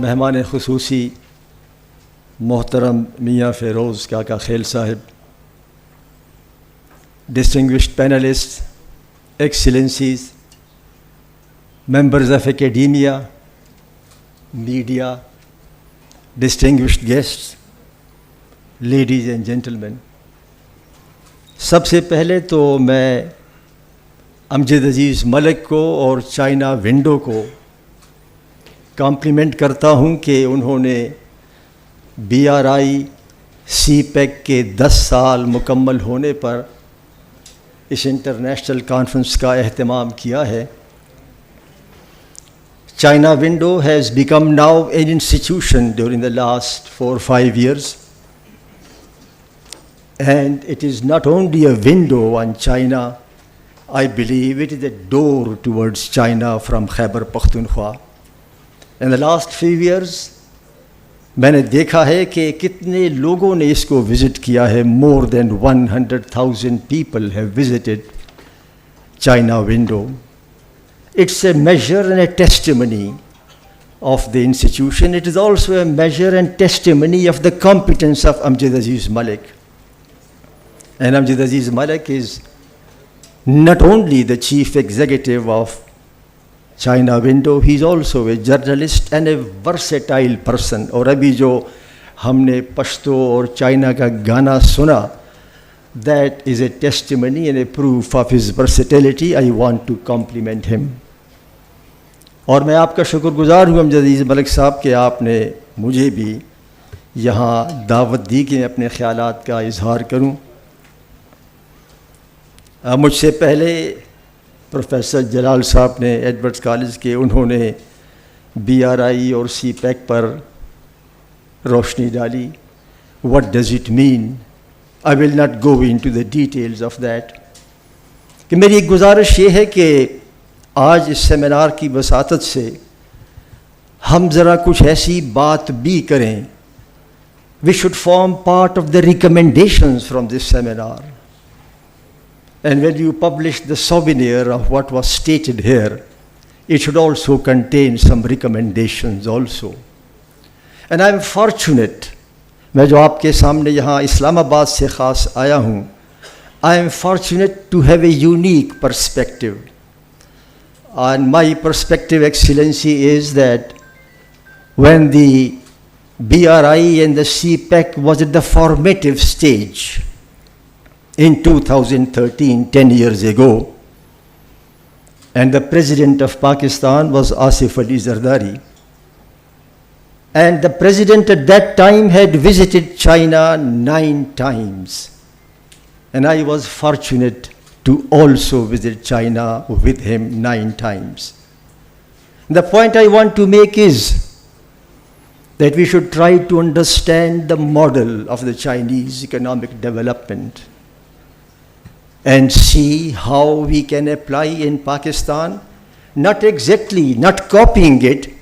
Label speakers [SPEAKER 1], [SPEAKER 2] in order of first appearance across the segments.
[SPEAKER 1] मेहमान खुसूसी मोहतरम मियाँ फ़िरोज़ काका खेल Sahib, distinguished panelists, excellencies, members of academia, media, distinguished guests, ladies and gentlemen, सबसे पहले तो मैं अमजद अज़ीज़ मलिक को और चाइना विंडो को कॉम्प्लीमेंट करता हूं कि उन्होंने BRI CPEC के 10 साल मुकम्मल होने पर इस इंटरनेशनल कॉन्फ्रेंस का एहतमाम किया है. China window has become now an institution during the last 4 or 5 years, and it is not only a window on China, I believe it is a door towards China from Khyber Pakhtunkhwa. In the last few years, मैंने देखा है कि कितने लोगों ने इसको visit किया है. More than 100,000 people have visited China window. It's a measure and a testimony of the institution. It is also a measure and testimony of the competence of Amjad Aziz Malik. And Amjad Aziz Malik is not only the chief executive of China window, he is also a journalist and a versatile person. और अभी जो हमने पश्तो और China का गाना सुना, that is a testimony and a proof of his versatility. I want to compliment him. और मैं आपका शुक्रगुजार हूँ अमजद अज़ीज़ मलिक साहब कि आपने मुझे भी यहाँ दावत दी कि मैं अपने ख्यालात का इजहार करूँ. मुझसे पहले प्रोफेसर जलाल साहब ने एडवर्ड्स कॉलेज के, उन्होंने BRI और CPEC पर रोशनी डाली. What does it mean? I will not go into the details of that. कि मेरी एक गुजारिश ये है कि आज इस सेमिनार की वसातत से हम ज़रा कुछ ऐसी बात भी करें. We should form part of the recommendations from this seminar. And when you publish the souvenir of what was stated here, it should also contain some recommendations also. And I am fortunate, मैं जो आपके सामने यहाँ इस्लामाबाद से ख़ास आया हूँ, I am fortunate to have a unique perspective. And my perspective, Excellency, is that when the BRI and the CPEC was at the formative stage, in 2013, 10 years ago, and the President of Pakistan was Asif Ali Zardari. And the President at that time had visited China 9 times. And I was fortunate to also visit China with him 9 times. The point I want to make is that we should try to understand the model of the Chinese economic development and see how we can apply in Pakistan, not exactly, not copying it,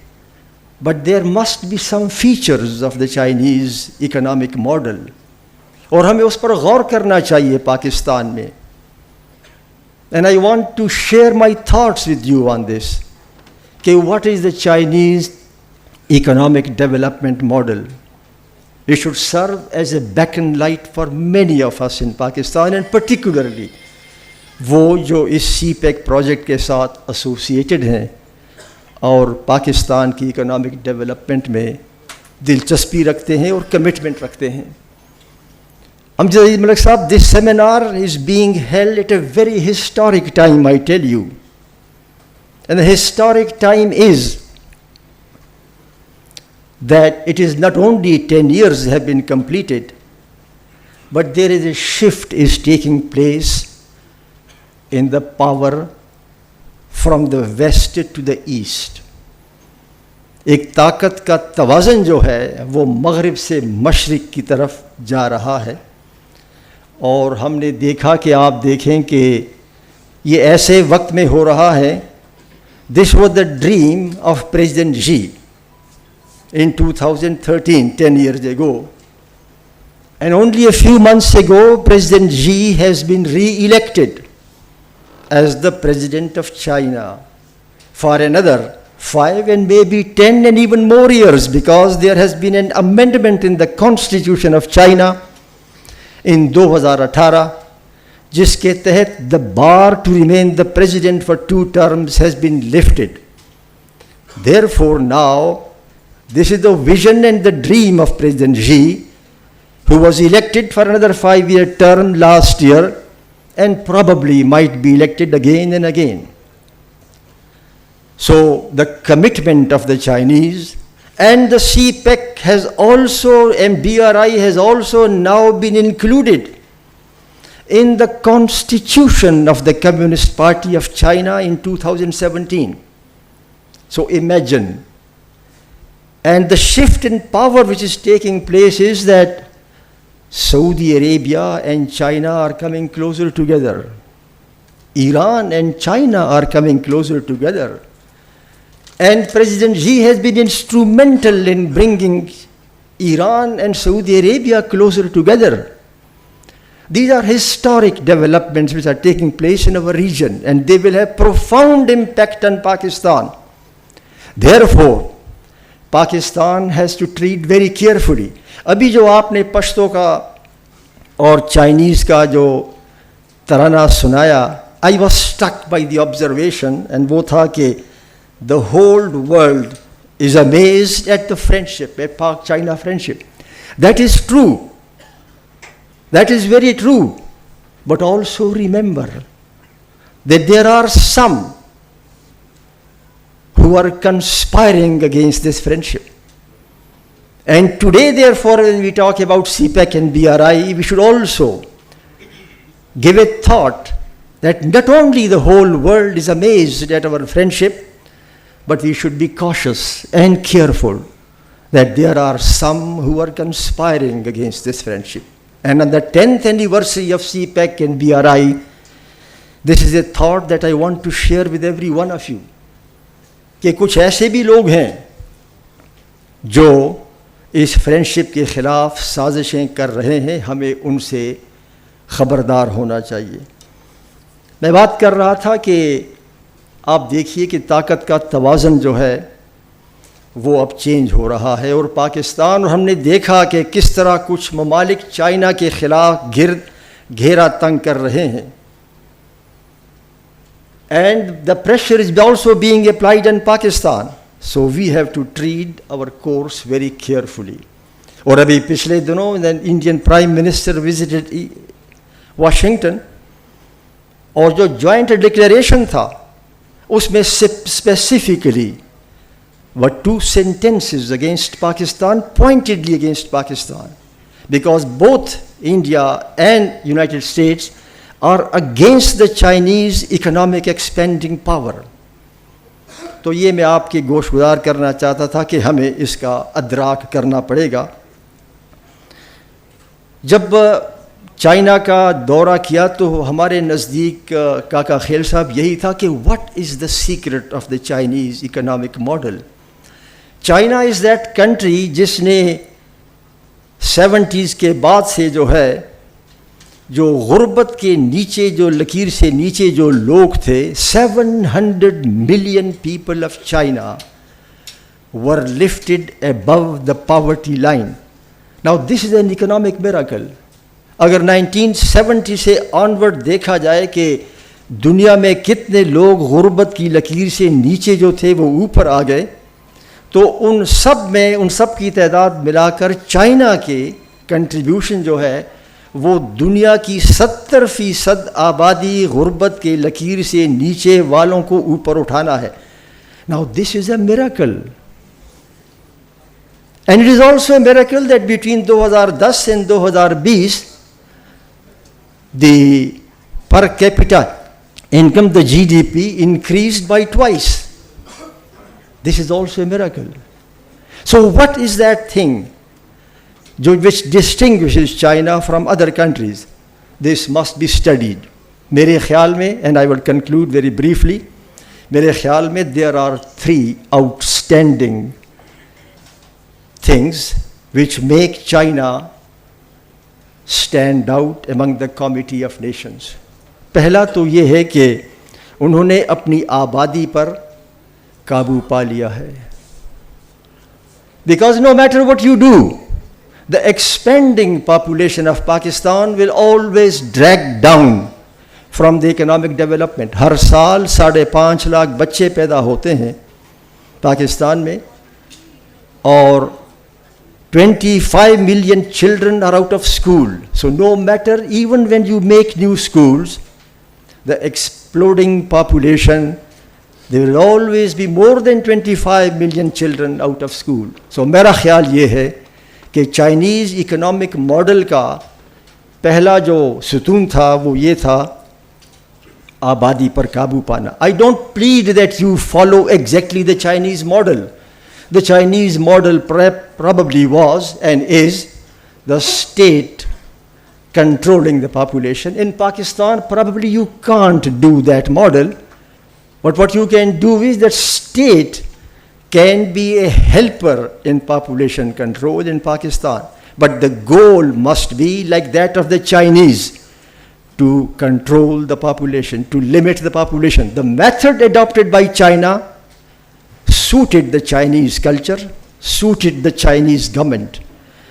[SPEAKER 1] but there must be some features of the Chinese economic model. और हमें उस पर गौर करना चाहिए पाकिस्तान में. And I want to share my thoughts with you on this. Okay, what is the Chinese economic development model? It should serve as a beacon light for many of us in Pakistan, and particularly वो जो इस CPEC project के साथ associated हैं और पाकिस्तान की economic development में दिलचस्पी रखते हैं और कमिटमेंट रखते हैं. अमजद अज़ीज़ मलिक साहब, this seminar is being held at a very historic time, I tell you. And the historic time is that it is not only 10 years have been completed, but there is a shift is taking place in the power from the west to the east. एक ताकत का तवाज़न जो है वो मगरिब से मशरिक़ की तरफ जा रहा है. और हमने देखा कि आप देखें कि ये ऐसे वक्त में हो रहा है. This was the dream of President Xi in 2013, 10 years ago. And only a few months ago, President Xi has been re-elected as the President of China for another 5 and maybe 10 and even more years, because there has been an amendment in the Constitution of China in 2018 जिसके तहत the bar to remain the president for 2 terms has been lifted. Therefore now this is the vision and the dream of President Xi, who was elected for another 5-year term last year and probably might be elected again and again. So the commitment of the Chinese and the CPEC has also, and BRI has also now been included in the Constitution of the Communist Party of China in 2017. So imagine. And the shift in power which is taking place is that Saudi Arabia and China are coming closer together. Iran and China are coming closer together. And President Xi has been instrumental in bringing Iran and Saudi Arabia closer together. These are historic developments which are taking place in our region, and they will have profound impact on Pakistan. Therefore, Pakistan has to treat very carefully. अभी जो आपने पश्तो का और Chinese का जो तराना सुनाया, I was struck by the observation, and वो था कि the whole world is amazed at the friendship, at Pak-China friendship. That is true. That is very true. But also remember that there are some who are conspiring against this friendship. And today, therefore, when we talk about CPEC and BRI, we should also give a thought that not only the whole world is amazed at our friendship, but we should be cautious and careful that there are some who are conspiring against this friendship. And on the 10th anniversary of CPEC and BRI, this is a thought that I want to share with every one of you. कि कुछ ऐसे भी लोग हैं जो इस friendship के ख़िलाफ़ साजिशें कर रहे हैं, हमें उनसे ख़बरदार होना चाहिए. मैं बात कर रहा था कि आप देखिए कि ताकत का तवाज़न जो है वो अब चेंज हो रहा है, और पाकिस्तान, और हमने देखा कि किस तरह कुछ ममालिक चाइना के ख़िलाफ़ घेरा तंग कर रहे हैं. And the pressure is also being applied on Pakistan. So we have to treat our course very carefully. और अभी पिछले दिनों the Indian Prime Minister visited Washington, और जो joint declaration था उसमें specifically were 2 sentences against Pakistan, pointedly against Pakistan, because both India and United States are against the Chinese economic expanding power. तो ये मैं आपके गोशगुजार करना चाहता था कि हमें इसका अदराक करना पड़ेगा. जब चाइना का दौरा किया तो हमारे नज़दीक काका खेल साहब यही था कि what is the secret of the Chinese economic model. China is that country जिसने 70s के बाद से जो है, जो गुर्बत के नीचे, जो लकीर से नीचे जो लोग थे, 700 million people of China were lifted above the poverty line. Now this is an economic miracle. अगर 1970 से ऑनवर्ड देखा जाए कि दुनिया में कितने लोग गुर्बत की लकीर से नीचे जो थे वो ऊपर आ गए, तो उन सब की तादाद मिलाकर चाइना के कंट्रीब्यूशन जो है वो दुनिया की 70% आबादी गुर्बत के लकीर से नीचे वालों को ऊपर उठाना है. Now this is a miracle, and it is also a miracle that between 2010 and 2020 the per capita income, the GDP increased by twice. This is also a miracle. So what is that thing which distinguishes China from other countries? This must be studied. मेरे ख्याल में, and I will conclude very briefly, मेरे ख्याल में there are 3 outstanding things which make China stand out among the Committee of Nations. पहला तो ये है कि उन्होंने अपनी आबादी पर काबू पा लिया है. Because no matter what you do, the expanding population of Pakistan will always drag down from the economic development. हर साल 5.5 लाख बच्चे पैदा होते हैं पाकिस्तान में, और 25 million children are out of school. So no matter, even when you make new schools, the exploding population, there will always be more than 25 million children out of school. So मेरा ख्याल ये है कि चाइनीज़ इकोनॉमिक मॉडल का पहला जो सुतून था वो ये था आबादी पर काबू पाना. I don't plead that you follow exactly the Chinese model. The Chinese model probably was and is the state controlling the population. In Pakistan, probably you can't do that model. But what you can do is that state can be a helper in population control in Pakistan. But the goal must be like that of the Chinese, to control the population, to limit the population. The method adopted by China suited the Chinese culture, suited the Chinese government.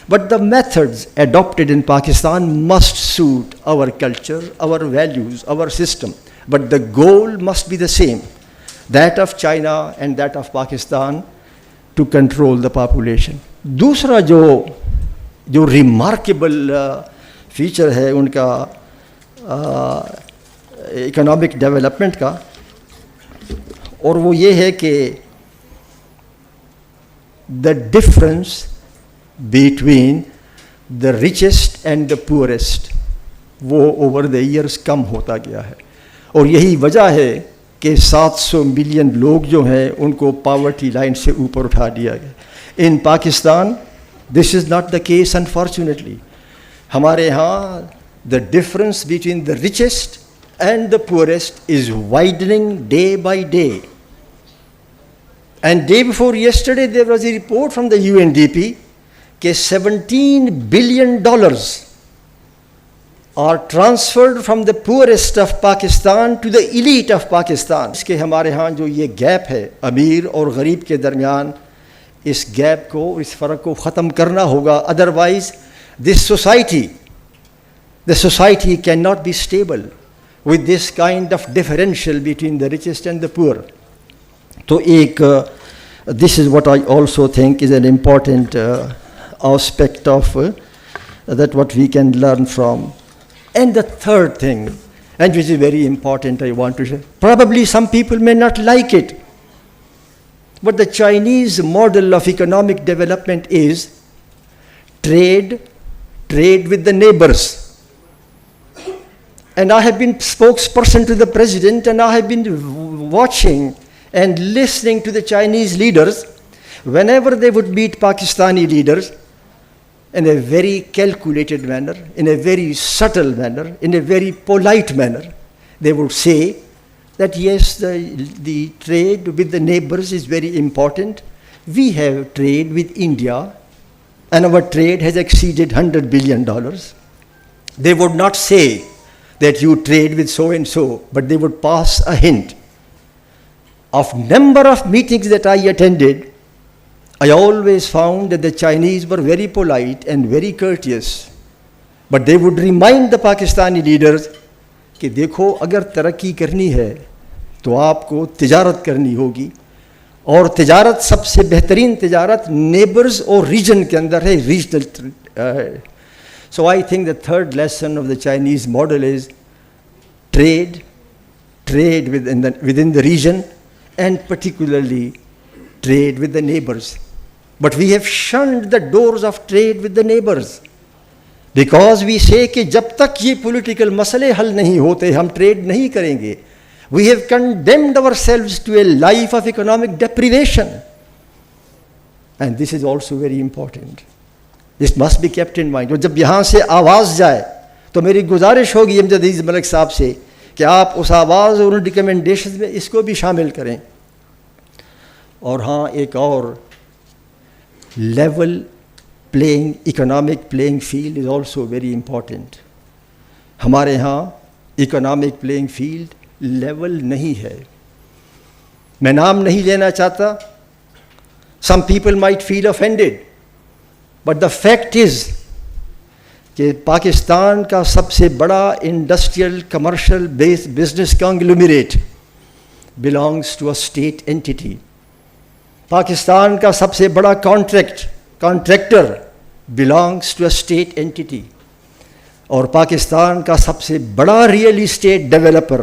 [SPEAKER 1] But the methods adopted in Pakistan must suit our culture, our values, our system. But the goal must be the same, that of China and that of Pakistan, to control the population. दूसरा जो remarkable feature है उनका economic development का, और वो ये है कि the difference between the richest and the poorest वो over the years कम होता गया है. और यही वजह है कि 700 मिलियन लोग जो हैं उनको पावर्टी लाइन से ऊपर उठा दिया गया. In Pakistan this is not the case unfortunately. हमारे यहाँ the difference between the richest and the poorest is widening day by day. And day before yesterday, there was a report from the UNDP that $17 billion are transferred from the poorest of Pakistan to the elite of Pakistan. इसके हमारे यहाँ जो ये gap है अमीर और गरीब के दरमियान, इस गैप को, इस फ़र्क को ख़त्म करना होगा. Otherwise, this society, the society cannot be stable with this kind of differential between the richest and the poor. तो एक this is what I also think is an important aspect of that what we can learn from. And the third thing, and which is very important, I want to say, probably some people may not like it, but the Chinese model of economic development is trade with the neighbors. And I have been spokesperson to the president, and I have been watching and listening to the Chinese leaders whenever they would meet Pakistani leaders, in a very calculated manner, in a very subtle manner, in a very polite manner. They would say that yes, the trade with the neighbors is very important. We have trade with India, and our trade has exceeded $100 billion. They would not say that you trade with so and so, but they would pass a hint. Of number of meetings that I attended, I always found that the Chinese were very polite and very courteous. But they would remind the Pakistani leaders कि देखो अगर तरक्की करनी है तो आपको तिजारत करनी होगी, और तिजारत सबसे बेहतरीन तिजारत नेबर्स और रीजन के अंदर है, regional. So I think the third lesson of the Chinese model is trade within the region, and particularly trade with the neighbors. But we have shunned the doors of trade with the neighbors because we say कि जब तक ये political मसले हल नहीं होते हम trade नहीं करेंगे. We have condemned ourselves to a life of economic deprivation. And this is also very important. This must be kept in mind. और जब यहाँ से आवाज़ जाए तो मेरी गुजारिश होगी अमजद अजीज़ मलिक साहब से कि आप उस आवाज़ और उन रिकमेंडेशन में इसको भी शामिल करें. और हाँ, एक और level playing, economic playing field is also very important. हमारे यहाँ economic playing field level नहीं है. मैं नाम नहीं लेना चाहता. Some people might feel offended, but the fact is कि पाकिस्तान का सबसे बड़ा industrial commercial based business conglomerate belongs to a state entity. Pakistan का सबसे बड़ा contractor belongs to a state entity. और पाकिस्तान का सबसे बड़ा real estate developer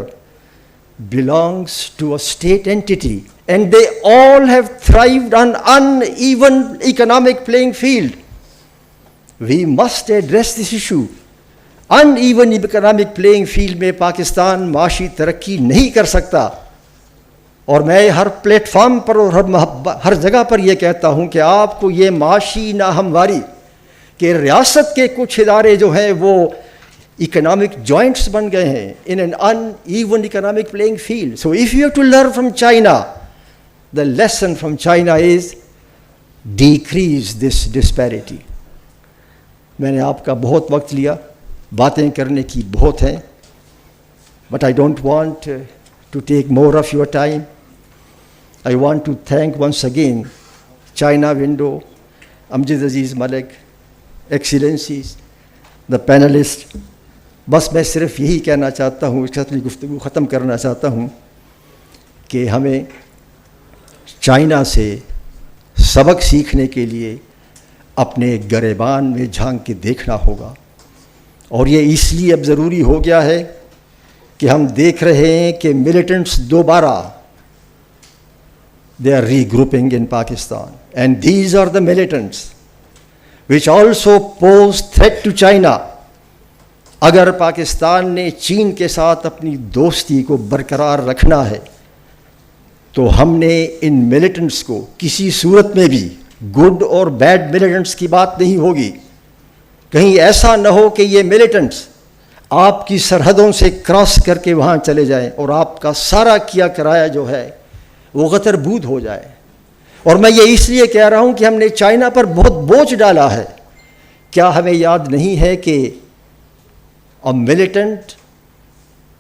[SPEAKER 1] belongs to a state entity. And they all have thrived on uneven economic playing field. We must address this issue. Uneven economic playing field में पाकिस्तान माशी तरक्की नहीं कर सकता. और मैं हर प्लेटफॉर्म पर और हर जगह पर यह कहता हूँ कि आपको ये माशी नाहमवारी कि रियासत के कुछ इदारे जो हैं वो इकोनॉमिक जॉइंट्स बन गए हैं in an uneven economic playing field. So if you have to learn from China, the lesson from China is decrease this disparity. मैंने आपका बहुत वक्त लिया, बातें करने की बहुत हैं, but I don't want to take more of your time. I want to thank once again China Window, Amjad Aziz Malik, Excellencies, the panelists. बस मैं सिर्फ यही कहना चाहता हूँ, इसके साथ अपनी गुफ्तगू ख़त्म करना चाहता हूँ कि हमें चाइना से सबक सीखने के लिए अपने गरेबान में झांक के देखना होगा. और ये इसलिए अब ज़रूरी हो गया है कि हम देख रहे हैं कि मिलिटेंट्स दोबारा they are regrouping in Pakistan. And these are the militants which also pose threat to China. अगर पाकिस्तान ने चीन के साथ अपनी दोस्ती को बरकरार रखना है तो हमने इन मिलिटेंट्स को किसी सूरत में भी, गुड और बैड मिलिटेंट्स की बात नहीं होगी, कहीं ऐसा न हो कि ये मिलिटेंट्स आपकी सरहदों से क्रॉस करके वहाँ चले जाएं और आपका सारा किया कराया जो है वो गतरबूद हो जाए. और मैं ये इसलिए कह रहा हूँ कि हमने चाइना पर बहुत बोझ डाला है. क्या हमें याद नहीं है कि मिलिटेंट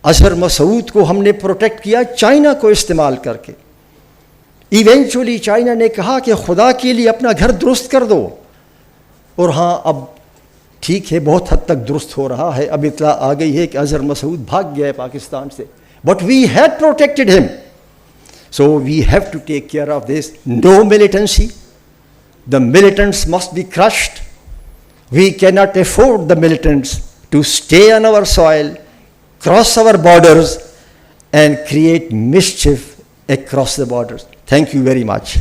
[SPEAKER 1] अजहर मसूद को हमने प्रोटेक्ट किया चाइना को इस्तेमाल करके. इवेंचुअली चाइना ने कहा कि खुदा के लिए अपना घर दुरुस्त कर दो. और हाँ, अब ठीक है, बहुत हद तक दुरुस्त हो रहा है. अब इत्तला आ गई है कि अजहर मसूद भाग गया है पाकिस्तान से, but we had protected him. So we have to take care of this. No militancy. The militants must be crushed. We can not afford the militants to stay on our soil, cross our borders, and create mischief across the borders. Thank you very much.